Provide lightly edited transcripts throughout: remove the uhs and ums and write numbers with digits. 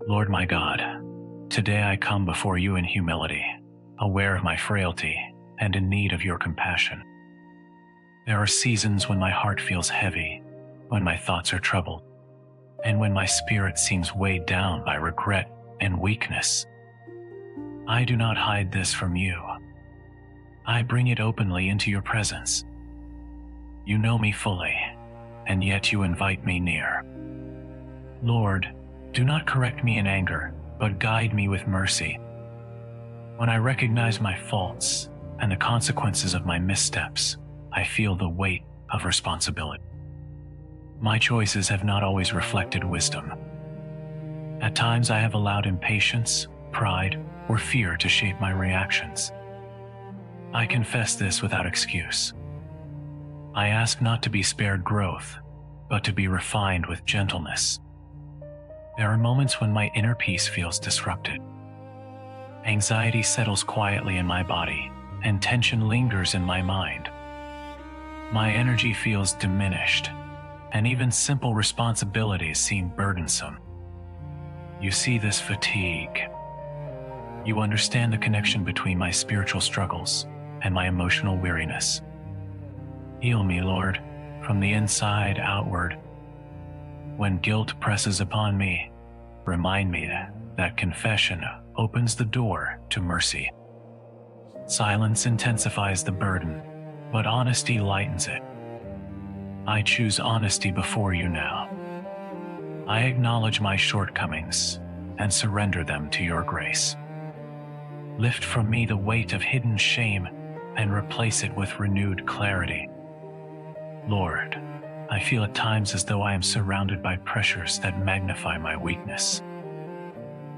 Lord my God, today I come before you in humility, aware of my frailty and in need of your compassion. There are seasons when my heart feels heavy, when my thoughts are troubled, and when my spirit seems weighed down by regret and weakness. I do not hide this from you. I bring it openly into your presence. You know me fully, and yet you invite me near. Lord, do not correct me in anger, but guide me with mercy. When I recognize my faults and the consequences of my missteps, I feel the weight of responsibility. My choices have not always reflected wisdom. At times I have allowed impatience, pride, or fear to shape my reactions. I confess this without excuse. I ask not to be spared growth, but to be refined with gentleness. There are moments when my inner peace feels disrupted. Anxiety settles quietly in my body, and tension lingers in my mind. My energy feels diminished, and even simple responsibilities seem burdensome. You see this fatigue. You understand the connection between my spiritual struggles and my emotional weariness. Heal me, Lord, from the inside outward. When guilt presses upon me, remind me that confession opens the door to mercy. Silence intensifies the burden, but honesty lightens it. I choose honesty before you now. I acknowledge my shortcomings and surrender them to your grace. Lift from me the weight of hidden shame and replace it with renewed clarity. Lord, I feel at times as though I am surrounded by pressures that magnify my weakness.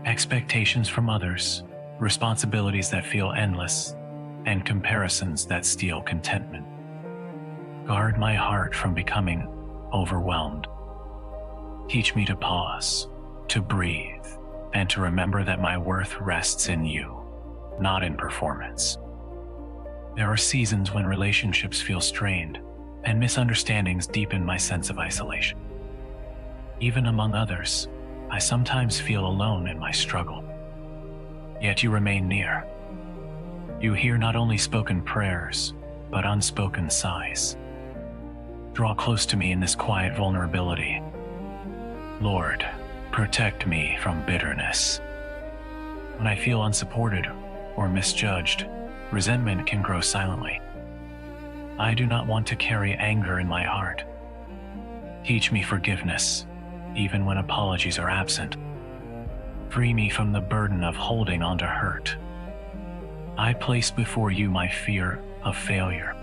Expectations from others, responsibilities that feel endless, and comparisons that steal contentment. Guard my heart from becoming overwhelmed. Teach me to pause, to breathe, and to remember that my worth rests in you, not in performance. There are seasons when relationships feel strained, and misunderstandings deepen my sense of isolation. Even among others, I sometimes feel alone in my struggle. Yet you remain near. You hear not only spoken prayers, but unspoken sighs. Draw close to me in this quiet vulnerability. Lord, protect me from bitterness. When I feel unsupported or misjudged, resentment can grow silently. I do not want to carry anger in my heart. Teach me forgiveness, even when apologies are absent. Free me from the burden of holding on to hurt. I place before you my fear of failure.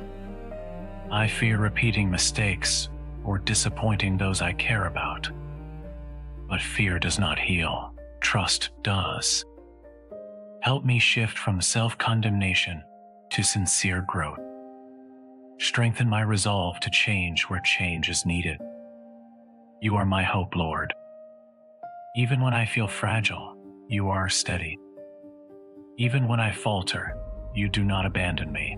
I fear repeating mistakes or disappointing those I care about. But fear does not heal, trust does. Help me shift from self-condemnation to sincere growth. Strengthen my resolve to change where change is needed. You are my hope, Lord. Even when I feel fragile, you are steady. Even when I falter, you do not abandon me.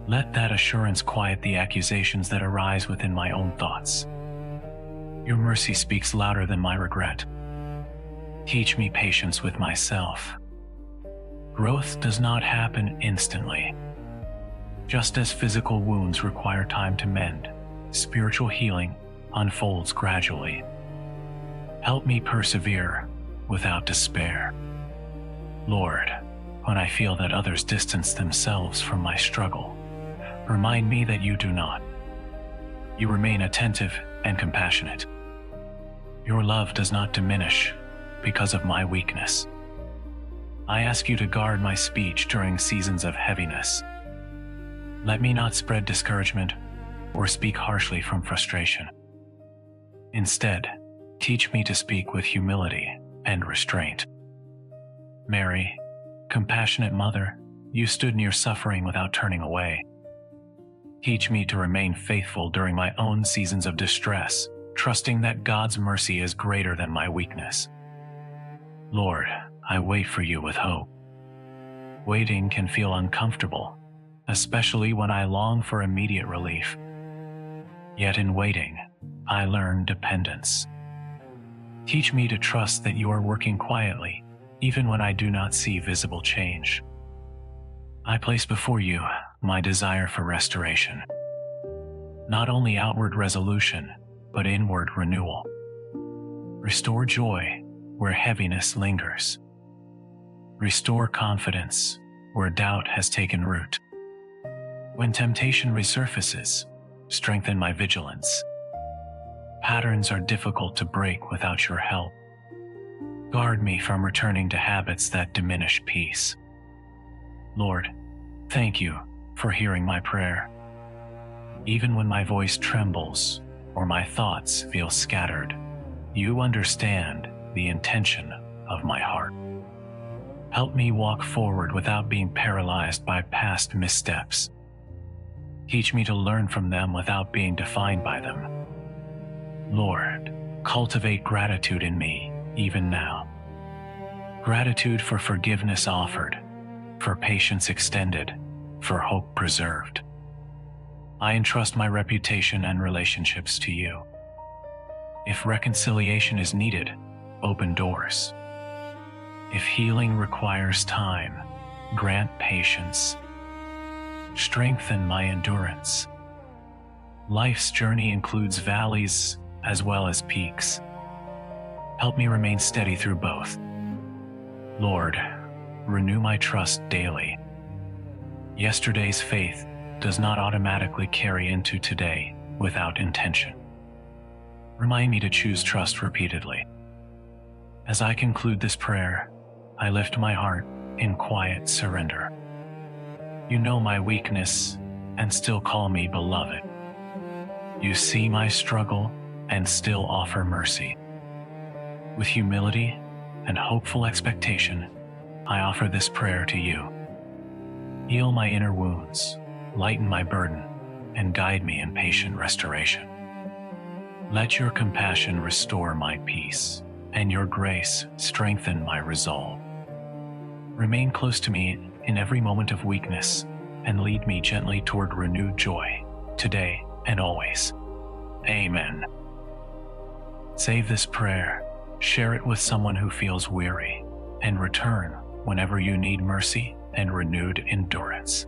Let that assurance quiet the accusations that arise within my own thoughts. Your mercy speaks louder than my regret. Teach me patience with myself. Growth does not happen instantly. Just as physical wounds require time to mend, spiritual healing unfolds gradually. Help me persevere without despair. Lord, when I feel that others distance themselves from my struggle, remind me that you do not. You remain attentive and compassionate. Your love does not diminish because of my weakness. I ask you to guard my speech during seasons of heaviness. Let me not spread discouragement or speak harshly from frustration. Instead, teach me to speak with humility and restraint. Mary, compassionate mother, you stood near suffering without turning away. Teach me to remain faithful during my own seasons of distress, trusting that God's mercy is greater than my weakness. Lord, I wait for you with hope. Waiting can feel uncomfortable, especially when I long for immediate relief. Yet in waiting, I learn dependence. Teach me to trust that you are working quietly, even when I do not see visible change. I place before you my desire for restoration, not only outward resolution, but inward renewal. Restore joy where heaviness lingers. Restore confidence where doubt has taken root. When temptation resurfaces, strengthen my vigilance. Patterns are difficult to break without your help. Guard me from returning to habits that diminish peace. Lord, thank you for hearing my prayer. Even when my voice trembles or my thoughts feel scattered, you understand the intention of my heart. Help me walk forward without being paralyzed by past missteps. Teach me to learn from them without being defined by them. Lord, cultivate gratitude in me even now. Gratitude for forgiveness offered, for patience extended, for hope preserved. I entrust my reputation and relationships to you. If reconciliation is needed, open doors. If healing requires time, grant patience. Strengthen my endurance. Life's journey includes valleys as well as peaks. Help me remain steady through both. Lord, renew my trust daily. Yesterday's faith does not automatically carry into today without intention. Remind me to choose trust repeatedly. As I conclude this prayer, I lift my heart in quiet surrender. You know my weakness and still call me beloved. You see my struggle and still offer mercy. With humility and hopeful expectation, I offer this prayer to you. Heal my inner wounds, lighten my burden, and guide me in patient restoration. Let your compassion restore my peace, and your grace strengthen my resolve. Remain close to me in every moment of weakness, and lead me gently toward renewed joy, today and always. Amen. Save this prayer, share it with someone who feels weary, and return whenever you need mercy and renewed endurance.